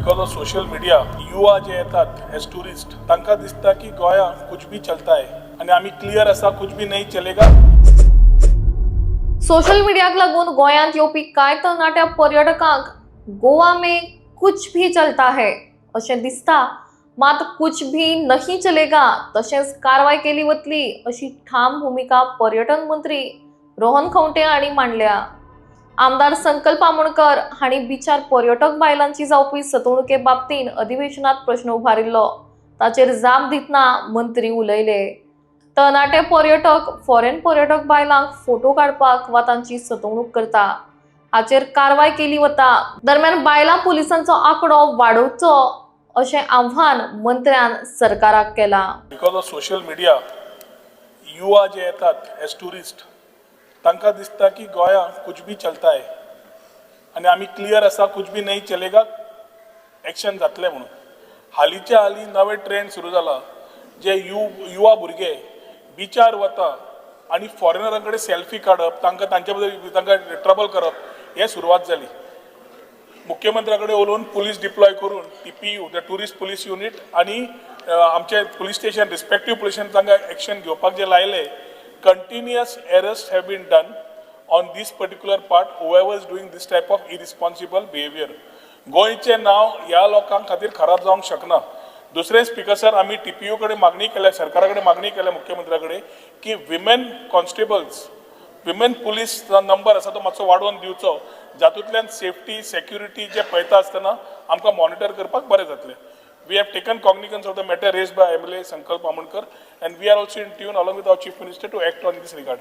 Because of social media युवा जे येतात एज टुरिस्ट तांकां दिसता की गोया कुछ भी चलता है आणि आम्ही क्लियर असा कुछ भी नहीं चलेगा। सोशल मीडियाक लागून गोयांत येवपी कांय तरणाट्या पर्यटकांक गोवा में कुछ भी चलता है अशें दिसता, मात कुछ भी नहीं चलेगा तशेंच कारवाय केली वतली अशी ठाम भूमिका पर्यटन मंत्री रोहन खंवटे हांणी मांडल्या। आमदार संकल्प आमोणकर हांणी बिचार पर्यटक बायलांची जावपी सतवणुके बाबतीन अधिवेशनात प्रश्न उभारिल्लो, ताचेर जाप दितना मंत्री उलयले। तरणाटे पर्यटक फॉरेन पर्यटक बायलांक फोटो काडपाक वा तांची सतवणूक करता, हाचेर कारवाय केली वता। दरम्यान बायलां पुलिसांचो आंकडो वाडोवचो अशें आव्हान मंत्र्यान सरकाराक केला। बिकॉज ऑफ सोशल मीडिया युवा जे येतात एज टुरिस्ट तांकां दिसता की गोया कुछ भी चलता है आणि आम्ही क्लियर असा कुछ भी नहीं चलेगा एक्शन जातले म्हणून। हालींच्या हालीं नवे ट्रेंड सुरू जाला जे युवा भुरगे बिचार वता आणि फॉरेनरां कडेन सेल्फी काडप, तांकां तांचे बद्दल तांकां ट्रबल करप हे सुरवात जाली। मुख्यमंत्र्या कडेन उलोवन पुलीस डिप्लॉय करून TPU the tourist police unit आणि आमचे police station respective police station तांकां एक्शन घेवपाक जे लायले, continuous arrest have been done on this particular part whoever is doing this type of irresponsible behavior। गोंयचें नांव ह्या लोकांक खातीर खराब जावंक शकना। दुसरे स्पीकर सर आम्ही TPU कडे मागणी केल्या, सरकारा कडेन मागणी केल्या मुख्यमंत्र्या कडेन की women constables women police number आसा तो मातसो वाडोवन दिवचो, जातूंतल्यान सेफ्टी सेक्युरिटी जे पळयता आसतना आमकां मॉनिटर करपाक बरें जातलें। We have taken cognizance of the matter raised by MLA Sankalp Amonkar and we are also in tune along with our Chief Minister to act on this regard.